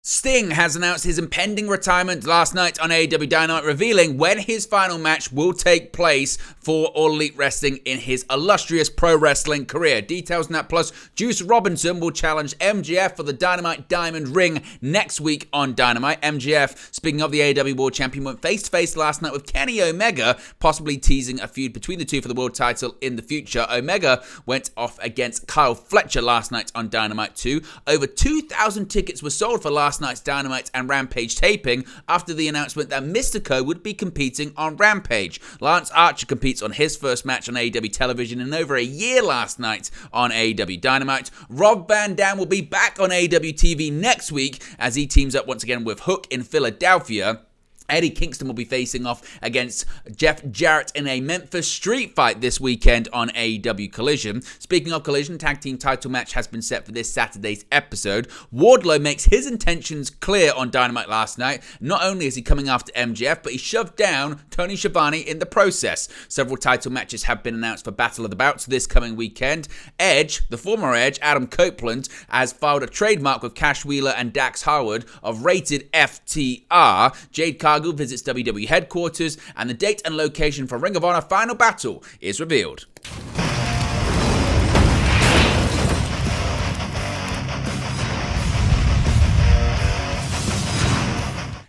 Sting has announced his impending retirement last night on AEW Dynamite, revealing when his final match will take place for All Elite Wrestling in his illustrious pro wrestling career. Details on that, plus Juice Robinson will challenge MJF for the Dynamite Diamond Ring next week on Dynamite. MJF, speaking of the AEW World Champion, went face-to-face last night with Kenny Omega, possibly teasing a feud between the two for the world title in the future. Omega went off against Kyle Fletcher last night on Dynamite 2. Over 2,000 tickets were sold for last night's Dynamite and Rampage taping after the announcement that Mistico would be competing on Rampage. Lance Archer competes on his first match on AEW television in over a year last night on AEW Dynamite. Rob Van Dam will be back on AEW TV next week as he teams up once again with Hook in Philadelphia. Eddie Kingston will be facing off against Jeff Jarrett in a Memphis street fight this weekend on AEW Collision. Speaking of Collision, tag team title match has been set for this Saturday's episode. Wardlow makes his intentions clear on Dynamite last night. Not only is he coming after MJF, but he shoved down Tony Schiavone in the process. Several title matches have been announced for Battle of the Bouts this coming weekend. Edge, the former Edge, Adam Copeland, has filed a trademark with Cash Wheeler and Dax Harwood of Rated FTR. Jade visits WWE headquarters, and the date and location for Ring of Honor Final Battle is revealed.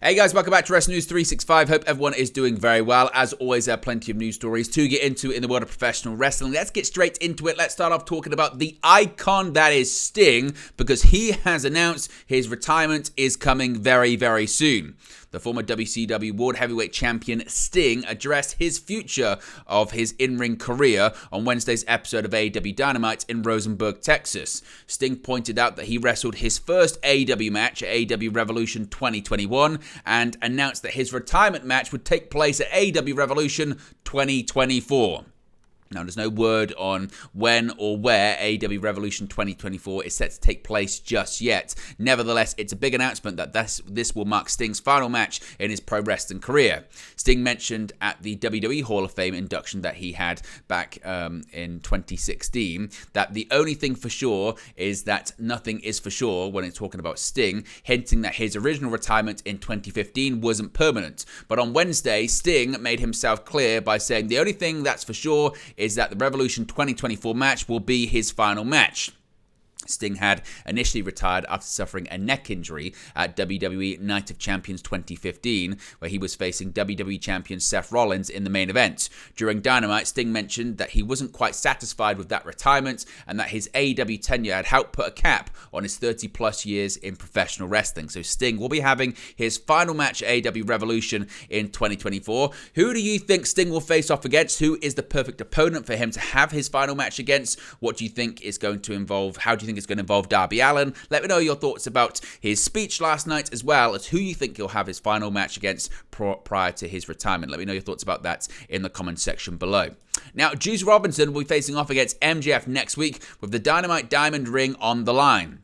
Hey guys, welcome back to Wrestling News 365. Hope everyone is doing very well. As always, there are plenty of news stories to get into in the world of professional wrestling. Let's get straight into it. Let's start off talking about the icon that is Sting, because he has announced his retirement is coming very, very soon. The former WCW World Heavyweight Champion Sting addressed his future of his in-ring career on Wednesday's episode of AEW Dynamite in Rosenberg, Texas. Sting pointed out that he wrestled his first AEW match at AEW Revolution 2021 and announced that his retirement match would take place at AEW Revolution 2024. Now, there's no word on when or where AEW Revolution 2024 is set to take place just yet. Nevertheless, it's a big announcement that this will mark Sting's final match in his pro wrestling career. Sting mentioned at the WWE Hall of Fame induction that he had back in 2016 that the only thing for sure is that nothing is for sure when it's talking about Sting, hinting that his original retirement in 2015 wasn't permanent. But on Wednesday, Sting made himself clear by saying the only thing that's for sure is that the Revolution 2024 match will be his final match. Sting had initially retired after suffering a neck injury at WWE Night of Champions 2015, where he was facing WWE Champion Seth Rollins in the main event. During Dynamite, Sting mentioned that he wasn't quite satisfied with that retirement and that his AEW tenure had helped put a cap on his 30-plus years in professional wrestling. So Sting will be having his final match at AEW Revolution in 2024. Who do you think Sting will face off against? Who is the perfect opponent for him to have his final match against? What do you think is going to involve? How do you think it's going to involve Darby Allin? Let me know your thoughts about his speech last night, as well as who you think he'll have his final match against prior to his retirement. Let me know your thoughts about that in the comment section below. Now, Juice Robinson will be facing off against MJF next week with the Dynamite Diamond Ring on the line.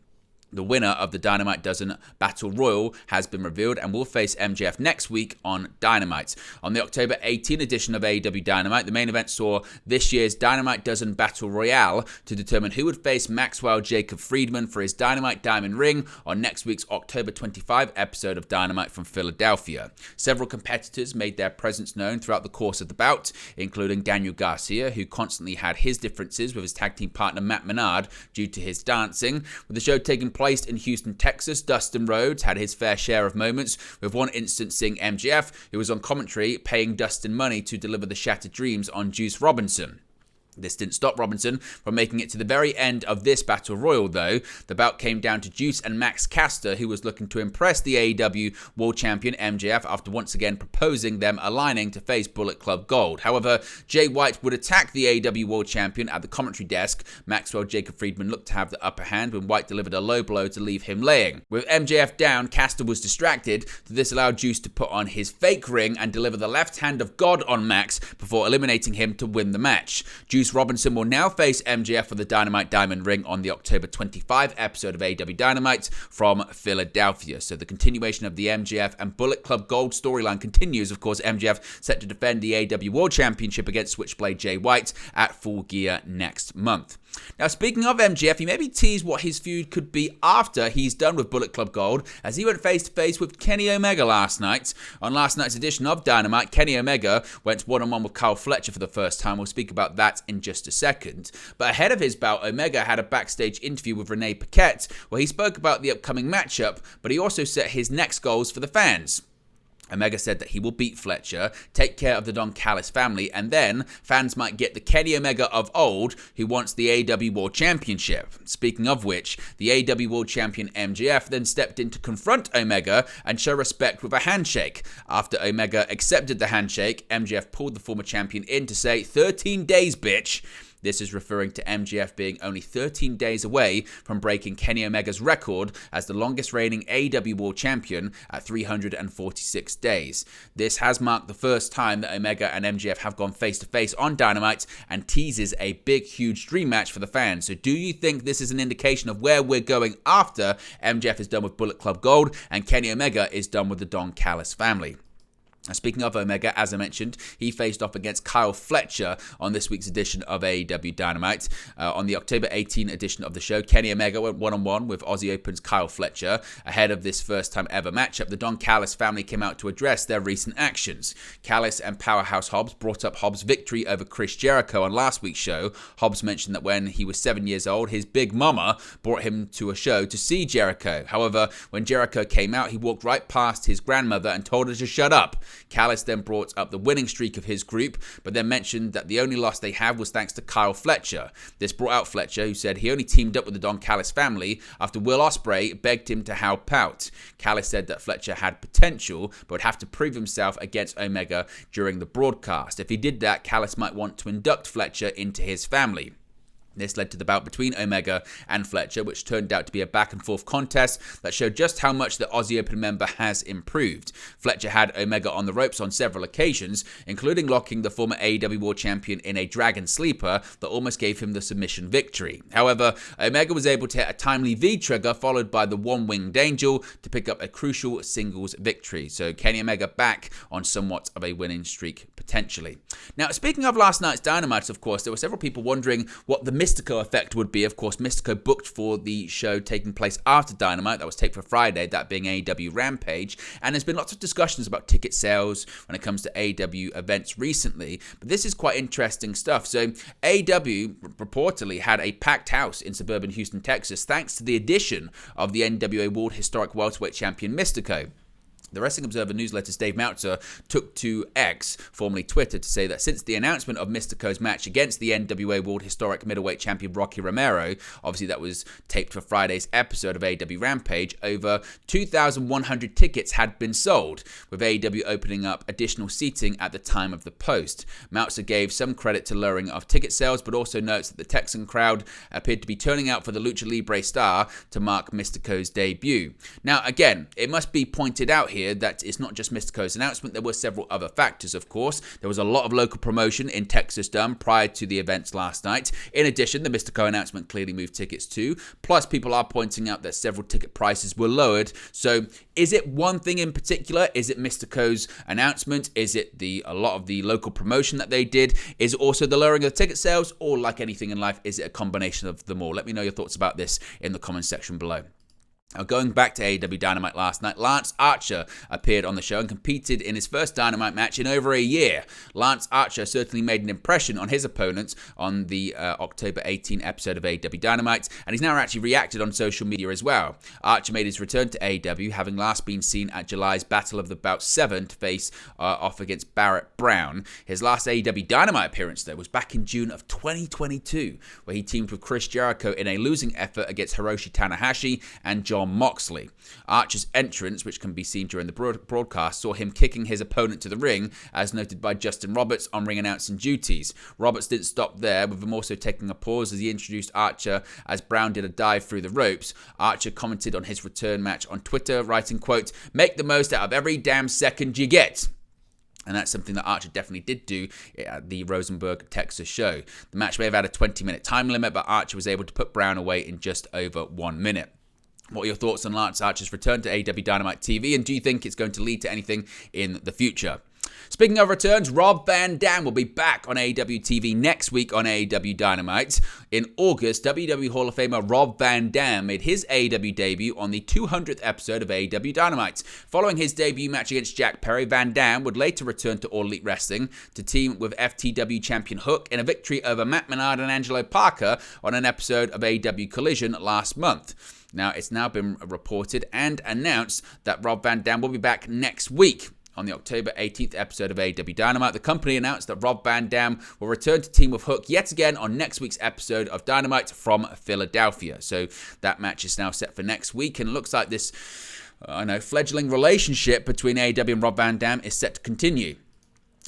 The winner of the Dynamite Dozen Battle Royal has been revealed and will face MJF next week on Dynamite. On the October 18 edition of AEW Dynamite, the main event saw this year's Dynamite Dozen Battle Royale to determine who would face Maxwell Jacob Friedman for his Dynamite Diamond Ring on next week's October 25 episode of Dynamite from Philadelphia. Several competitors made their presence known throughout the course of the bout, including Daniel Garcia, who constantly had his differences with his tag team partner Matt Menard due to his dancing. With the show taking place in Houston, Texas, Dustin Rhodes had his fair share of moments, with one instance seeing MJF, who was on commentary, paying Dustin money to deliver the Shattered Dreams on Juice Robinson. This didn't stop Robinson from making it to the very end of this Battle Royal, though. The bout came down to Juice and Max Caster, who was looking to impress the AEW World Champion MJF after once again proposing them aligning to face Bullet Club Gold. However, Jay White would attack the AEW World Champion at the commentary desk. Maxwell Jacob Friedman looked to have the upper hand when White delivered a low blow to leave him laying. With MJF down, Caster was distracted. This allowed Juice to put on his fake ring and deliver the left hand of God on Max before eliminating him to win the match. Juice Juice Robinson will now face MJF for the Dynamite Diamond Ring on the October 25 episode of AEW Dynamite from Philadelphia. So the continuation of the MJF and Bullet Club Gold storyline continues. Of course, MJF set to defend the AEW World Championship against Switchblade Jay White at Full Gear next month. Now, speaking of MJF, he maybe teased what his feud could be after he's done with Bullet Club Gold, as he went face-to-face with Kenny Omega last night. On last night's edition of Dynamite, Kenny Omega went one-on-one with Kyle Fletcher for the first time. We'll speak about that in just a second. But ahead of his bout, Omega had a backstage interview with Renee Paquette, where he spoke about the upcoming matchup, but he also set his next goals for the fans. Omega said that he will beat Fletcher, take care of the Don Callis family, and then fans might get the Kenny Omega of old who wants the AEW World Championship. Speaking of which, the AEW World Champion MJF then stepped in to confront Omega and show respect with a handshake. After Omega accepted the handshake, MJF pulled the former champion in to say, 13 days, bitch. This is referring to MJF being only 13 days away from breaking Kenny Omega's record as the longest reigning AEW World Champion at 346 days. This has marked the first time that Omega and MJF have gone face-to-face on Dynamite and teases a big, huge dream match for the fans. So do you think this is an indication of where we're going after MJF is done with Bullet Club Gold and Kenny Omega is done with the Don Callis family? Now, speaking of Omega, as I mentioned, he faced off against Kyle Fletcher on this week's edition of AEW Dynamite. On the October 18 edition of the show, Kenny Omega went one-on-one with Aussie Open's Kyle Fletcher. Ahead of this first-time ever matchup, the Don Callis family came out to address their recent actions. Callis and Powerhouse Hobbs brought up Hobbs' victory over Chris Jericho on last week's show. Hobbs mentioned that when he was 7 years old, his big mama brought him to a show to see Jericho. However, when Jericho came out, he walked right past his grandmother and told her to shut up. Callis then brought up the winning streak of his group, but then mentioned that the only loss they have was thanks to Kyle Fletcher. This brought out Fletcher, who said he only teamed up with the Don Callis family after Will Ospreay begged him to help out. Callis said that Fletcher had potential, but would have to prove himself against Omega during the broadcast. If he did that, Callis might want to induct Fletcher into his family. This led to the bout between Omega and Fletcher, which turned out to be a back-and-forth contest that showed just how much the Aussie Open member has improved. Fletcher had Omega on the ropes on several occasions, including locking the former AEW World Champion in a Dragon Sleeper that almost gave him the submission victory. However, Omega was able to hit a timely V-trigger followed by the One-Winged Angel to pick up a crucial singles victory. So Kenny Omega back on somewhat of a winning streak potentially. Now, speaking of last night's Dynamite, of course, there were several people wondering what the Mistico effect would be. Of course, Mistico booked for the show taking place after Dynamite. That was taped for Friday, that being AEW Rampage. And there's been lots of discussions about ticket sales when it comes to AEW events recently. But this is quite interesting stuff. So AEW reportedly had a packed house in suburban Houston, Texas, thanks to the addition of the NWA World Historic Welterweight Champion Mistico. The Wrestling Observer newsletter's Dave Meltzer took to X, formerly Twitter, to say that since the announcement of Mistico's match against the NWA World Historic Middleweight Champion Rocky Romero, obviously that was taped for Friday's episode of AEW Rampage, over 2,100 tickets had been sold, with AEW opening up additional seating at the time of the post. Meltzer gave some credit to lowering of ticket sales, but also notes that the Texan crowd appeared to be turning out for the Lucha Libre star to mark Mistico's debut. Now, again, it must be pointed out here that it's not just Mistico's announcement. There were several other factors, of course. There was a lot of local promotion in Texas done prior to the events last night. In addition, the Mistico announcement clearly moved tickets too. Plus, people are pointing out that several ticket prices were lowered. So, is it one thing in particular? Is it Mistico's announcement? Is it a lot of the local promotion that they did? Is it also the lowering of the ticket sales? Or like anything in life, is it a combination of them all? Let me know your thoughts about this in the comment section below. Now, going back to AEW Dynamite last night, Lance Archer appeared on the show and competed in his first Dynamite match in over a year. Lance Archer certainly made an impression on his opponents on the October 18 episode of AEW Dynamite, and he's now actually reacted on social media as well. Archer made his return to AEW, having last been seen at July's Battle of the Bouts 7 to face off against Barrett Brown. His last AEW Dynamite appearance, though, was back in June of 2022, where he teamed with Chris Jericho in a losing effort against Hiroshi Tanahashi and John Moxley. Archer's entrance, which can be seen during the broadcast, saw him kicking his opponent to the ring, as noted by Justin Roberts on ring announcing duties. Roberts didn't stop there, with him also taking a pause as he introduced Archer as Brown did a dive through the ropes. Archer commented on his return match on Twitter, writing, quote, "Make the most out of every damn second you get." And that's something that Archer definitely did do at the Rosenberg, Texas show. The match may have had a 20-minute time limit, but Archer was able to put Brown away in just over 1 minute. What are your thoughts on Lance Archer's return to AEW Dynamite TV, and do you think it's going to lead to anything in the future? Speaking of returns, Rob Van Dam will be back on AEW TV next week on AEW Dynamite. In August, WWE Hall of Famer Rob Van Dam made his AEW debut on the 200th episode of AEW Dynamite. Following his debut match against Jack Perry, Van Dam would later return to All Elite Wrestling to team with FTW champion Hook in a victory over Matt Menard and Angelo Parker on an episode of AEW Collision last month. Now, it's now been reported and announced that Rob Van Dam will be back next week. On the October 18th episode of AEW Dynamite, the company announced that Rob Van Dam will return to team with Hook yet again on next week's episode of Dynamite from Philadelphia. So that match is now set for next week, and it looks like this fledgling relationship between AEW and Rob Van Dam is set to continue.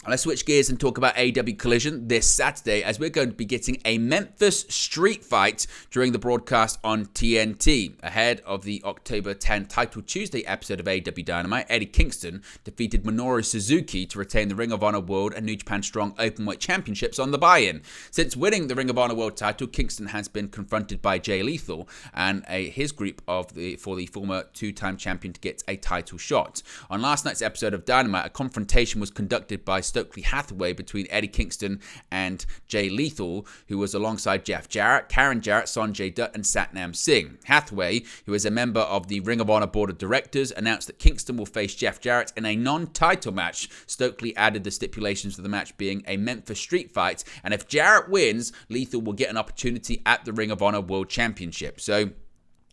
Let's switch gears and talk about AEW Collision this Saturday, as we're going to be getting a Memphis street fight during the broadcast on TNT. Ahead of the October 10 Title Tuesday episode of AEW Dynamite, Eddie Kingston defeated Minoru Suzuki to retain the Ring of Honor World and New Japan Strong Openweight Championships on the buy-in. Since winning the Ring of Honor World title, Kingston has been confronted by Jay Lethal and his group for the former two-time champion to get a title shot. On last night's episode of Dynamite, a confrontation was conducted by Stokely Hathaway between Eddie Kingston and Jay Lethal, who was alongside Jeff Jarrett, Karen Jarrett, Sanjay Dutt, and Satnam Singh. Hathaway, who is a member of the Ring of Honor Board of Directors, announced that Kingston will face Jeff Jarrett in a non-title match. Stokely added the stipulations of the match being a Memphis street fight, and if Jarrett wins, Lethal will get an opportunity at the Ring of Honor World Championship. So,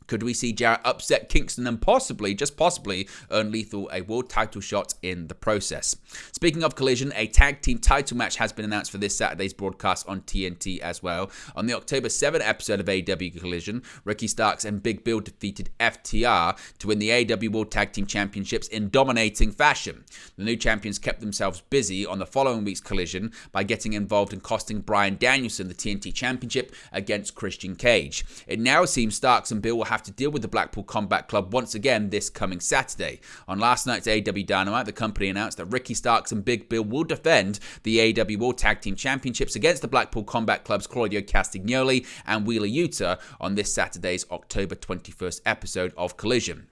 could we see Jarrett upset Kingston and possibly, just possibly, earn Lethal a world title shot in the process? Speaking of Collision, a tag team title match has been announced for this Saturday's broadcast on TNT as well. On the October 7 episode of AEW Collision, Ricky Starks and Big Bill defeated FTR to win the AEW World Tag Team Championships in dominating fashion. The new champions kept themselves busy on the following week's Collision by getting involved in costing Bryan Danielson the TNT Championship against Christian Cage. It now seems Starks and Bill will have to deal with the Blackpool Combat Club once again this coming Saturday. On last night's AEW Dynamite, the company announced that Ricky Starks and Big Bill will defend the AEW World Tag Team Championships against the Blackpool Combat Club's Claudio Castagnoli and Wheeler Yuta on this Saturday's October 21st episode of Collision.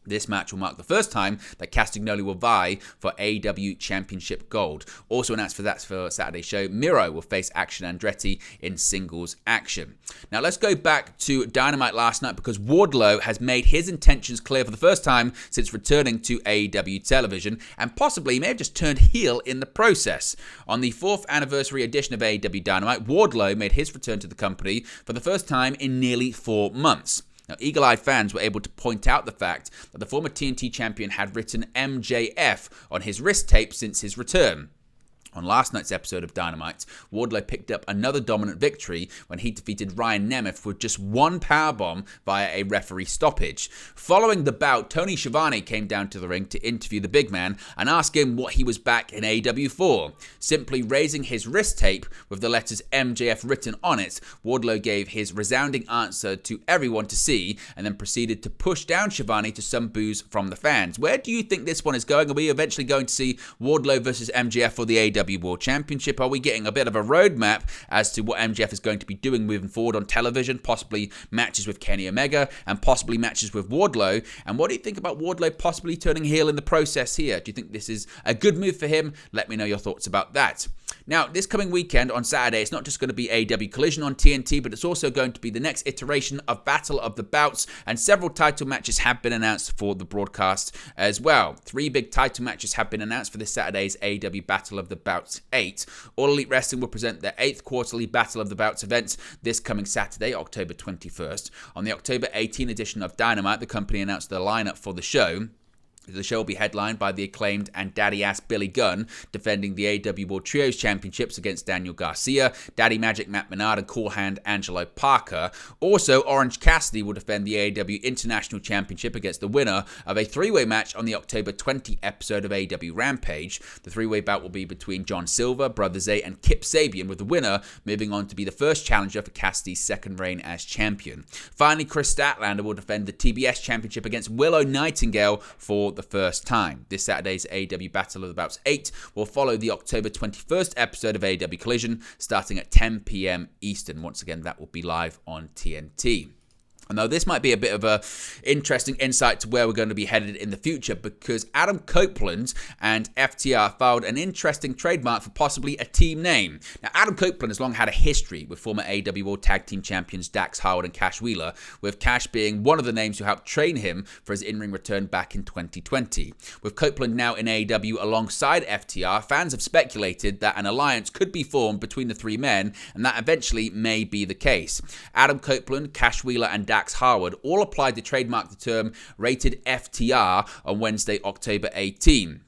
This match will mark the first time that Castagnoli will vie for AEW Championship Gold. Also announced for Saturday's show, Miro will face Action Andretti in singles action. Now let's go back to Dynamite last night, because Wardlow has made his intentions clear for the first time since returning to AEW television, and possibly may have just turned heel in the process. On the 4th anniversary edition of AEW Dynamite, Wardlow made his return to the company for the first time in nearly 4 months. Now, eagle-eyed fans were able to point out the fact that the former TNT champion had written MJF on his wrist tape since his return. On last night's episode of Dynamite, Wardlow picked up another dominant victory when he defeated Ryan Nemeth with just one powerbomb via a referee stoppage. Following the bout, Tony Schiavone came down to the ring to interview the big man and ask him what he was back in AEW for. Simply raising his wrist tape with the letters MJF written on it, Wardlow gave his resounding answer to everyone to see and then proceeded to push down Schiavone to some boos from the fans. Where do you think this one is going? Are we eventually going to see Wardlow versus MJF for the AEW World Championship? Are we getting a bit of a roadmap as to what MJF is going to be doing moving forward on television? Possibly matches with Kenny Omega and possibly matches with Wardlow. And what do you think about Wardlow possibly turning heel in the process here? Do you think this is a good move for him? Let me know your thoughts about that. Now, this coming weekend on Saturday, it's not just going to be AEW Collision on TNT, but it's also going to be the next iteration of Battle of the Bouts, and several title matches have been announced for the broadcast as well. 3 big title matches have been announced for this Saturday's AEW Battle of the Bouts 8. All Elite Wrestling will present their 8th quarterly Battle of the Bouts event this coming Saturday, October 21st. On the October 18 edition of Dynamite, the company announced the lineup for the show. The show will be headlined by the acclaimed and daddy-ass Billy Gunn, defending the AEW World Trios Championships against Daniel Garcia, Daddy Magic Matt Menard, and Cool Hand Angelo Parker. Also, Orange Cassidy will defend the AEW International Championship against the winner of a 3-way match on the October 20 episode of AEW Rampage. The 3-way bout will be between John Silver, Brother Zay, and Kip Sabian, with the winner moving on to be the first challenger for Cassidy's second reign as champion. Finally, Chris Statlander will defend the TBS Championship against Willow Nightingale for the first time. This Saturday's AEW Battle of the Bouts 8 will follow the October 21st episode of AEW Collision, starting at 10 p.m. Eastern. Once again, that will be live on TNT. And though this might be a bit of a interesting insight to where we're going to be headed in the future, because Adam Copeland and FTR filed an interesting trademark for possibly a team name. Now, Adam Copeland has long had a history with former AEW World Tag Team Champions Dax Howard and Cash Wheeler, with Cash being one of the names who helped train him for his in-ring return back in 2020. With Copeland now in AEW alongside FTR, fans have speculated that an alliance could be formed between the three men, and that eventually may be the case. Adam Copeland, Cash Wheeler, and Dax Howard all applied to trademark the term rated FTR on Wednesday, October 18.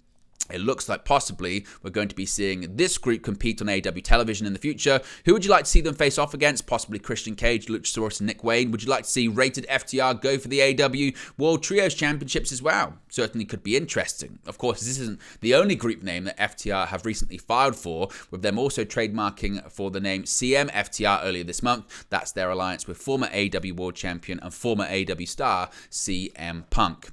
It looks like possibly we're going to be seeing this group compete on AEW television in the future. Who would you like to see them face off against? Possibly Christian Cage, Luchasaurus, and Nick Wayne. Would you like to see rated FTR go for the AEW World Trios Championships as well? Certainly could be interesting. Of course, this isn't the only group name that FTR have recently filed for, with them also trademarking for the name CM FTR earlier this month. That's their alliance with former AEW World Champion and former AEW star CM Punk.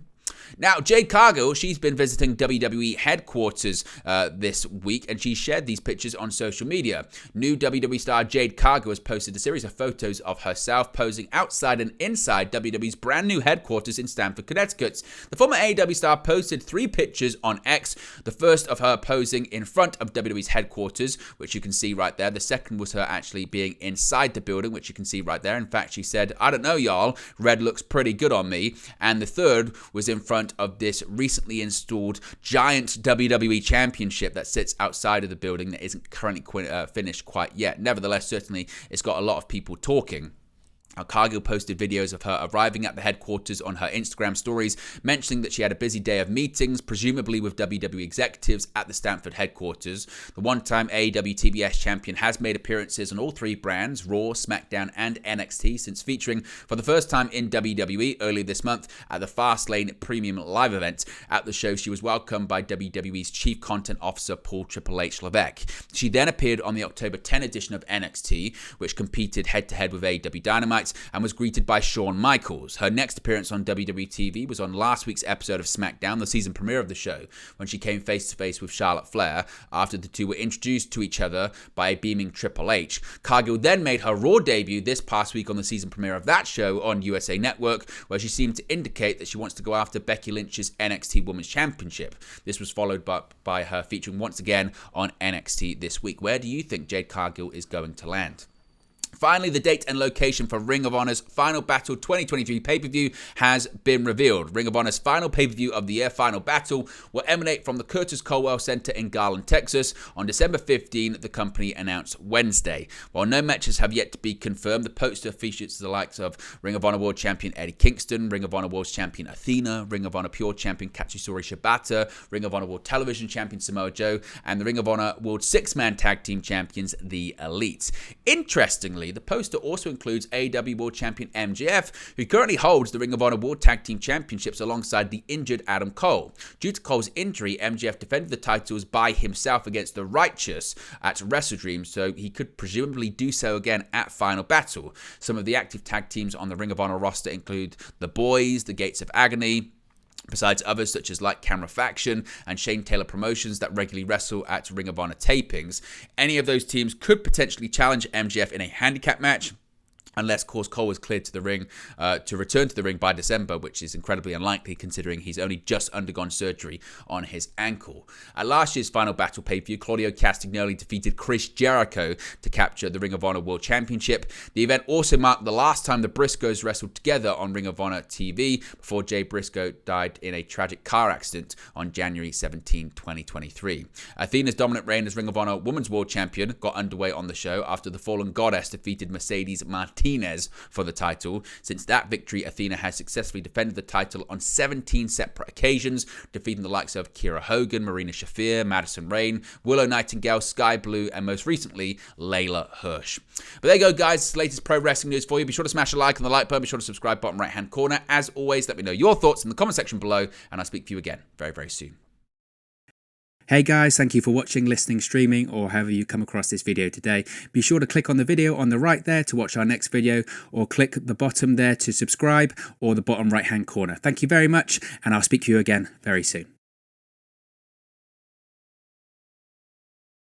Now, Jade Cargill, she's been visiting WWE headquarters this week, and she shared these pictures on social media. New WWE star Jade Cargill has posted a series of photos of herself posing outside and inside WWE's brand new headquarters in Stamford, Connecticut. The former AEW star posted 3 pictures on X, the first of her posing in front of WWE's headquarters, which you can see right there. The second was her actually being inside the building, which you can see right there. In fact, she said, "I don't know, y'all, red looks pretty good on me." And the third was in front of this recently installed giant WWE championship that sits outside of the building that isn't currently finished quite yet. Nevertheless, certainly it's got a lot of people talking. Cargill posted videos of her arriving at the headquarters on her Instagram stories, mentioning that she had a busy day of meetings, presumably with WWE executives at the Stamford headquarters. The one-time AEW TBS champion has made appearances on all 3 brands, Raw, SmackDown, and NXT, since featuring for the first time in WWE earlier this month at the Fastlane Premium Live event. At the show, she was welcomed by WWE's Chief Content Officer Paul Triple H Levesque. She then appeared on the October 10 edition of NXT, which competed head-to-head with AEW Dynamite, and was greeted by Shawn Michaels. Her next appearance on WWE TV was on last week's episode of SmackDown, the season premiere of the show, when she came face-to-face with Charlotte Flair after the two were introduced to each other by a beaming Triple H. Cargill then made her Raw debut this past week on the season premiere of that show on USA Network, where she seemed to indicate that she wants to go after Becky Lynch's NXT Women's Championship. This was followed by her featuring once again on NXT this week. Where do you think Jade Cargill is going to land? Finally, the date and location for Ring of Honor's Final Battle 2023 pay-per-view has been revealed. Ring of Honor's final pay-per-view of the year, Final Battle, will emanate from the Curtis Colwell Center in Garland, Texas. On December 15, the company announced Wednesday. While no matches have yet to be confirmed, the poster features the likes of Ring of Honor World Champion Eddie Kingston, Ring of Honor World Champion Athena, Ring of Honor Pure Champion Katsuyori Shibata, Ring of Honor World Television Champion Samoa Joe, and the Ring of Honor World Six-Man Tag Team Champions, The Elite. Interestingly, the poster also includes AEW World Champion MJF, who currently holds the Ring of Honor World Tag Team Championships alongside the injured Adam Cole. Due to Cole's injury, MJF defended the titles by himself against the Righteous at Wrestle Dream, so he could presumably do so again at Final Battle. Some of the active tag teams on the Ring of Honor roster include The Boys, The Gates of Agony, besides others such as Light Camera Faction and Shane Taylor Promotions that regularly wrestle at Ring of Honor tapings. Any of those teams could potentially challenge MJF in a handicap match, unless, of course, Cole was cleared to the ring to return to the ring by December, which is incredibly unlikely considering he's only just undergone surgery on his ankle. At last year's Final Battle pay-per-view, Claudio Castagnoli defeated Chris Jericho to capture the Ring of Honor World Championship. The event also marked the last time the Briscoes wrestled together on Ring of Honor TV before Jay Briscoe died in a tragic car accident on January 17, 2023. Athena's dominant reign as Ring of Honor Women's World Champion got underway on the show after the Fallen Goddess defeated Mercedes Martinez for the title. Since that victory, Athena has successfully defended the title on 17 separate occasions, defeating the likes of Kiera Hogan, Marina Shafir, Madison Rayne, Willow Nightingale, Sky Blue, and most recently, Layla Hirsch. But there you go, guys. Latest pro wrestling news for you. Be sure to smash a like on the like button. Be sure to subscribe bottom right-hand corner. As always, let me know your thoughts in the comment section below, and I'll speak to you again very, very soon. Hey guys, thank you for watching, listening, streaming, or however you come across this video today. Be sure to click on the video on the right there to watch our next video, or click the bottom there to subscribe, or the bottom right hand corner. Thank you very much, and I'll speak to you again very soon.